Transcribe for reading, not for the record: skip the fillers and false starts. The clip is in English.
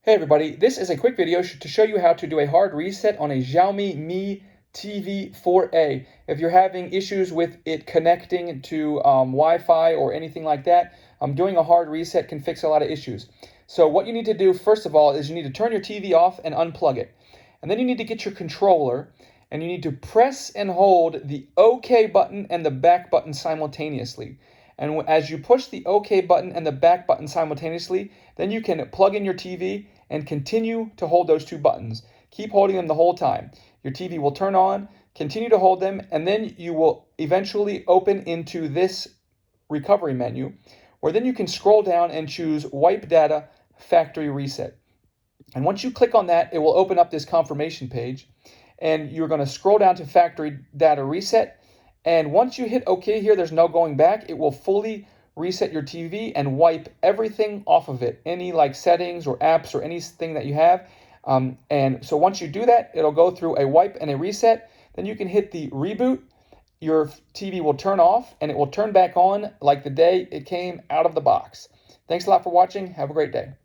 Hey everybody, this is a quick video to show you how to do a hard reset on a Xiaomi Mi TV 4A. If you're having issues with it connecting to Wi-Fi or anything like that, doing a hard reset can fix a lot of issues. So what you need to do first of all is you need to turn your TV off and unplug it. And then you need to get your controller and you need to press and hold the OK button and the back button simultaneously. And as you push the OK button and the back button simultaneously, then you can plug in your TV and continue to hold those two buttons. Keep holding them the whole time. Your TV will turn on, continue to hold them, and then you will eventually open into this recovery menu, where then you can scroll down and choose Wipe Data Factory Reset. And once you click on that, it will open up this confirmation page, and you're going to scroll down to Factory Data Reset. And once you hit OK here, there's no going back. It will fully reset your TV and wipe everything off of it, any like settings or apps or anything that you have. And so once you do that, it'll go through a wipe and a reset. Then you can hit the reboot. Your TV will turn off and it will turn back on like the day it came out of the box. Thanks a lot for watching. Have a great day.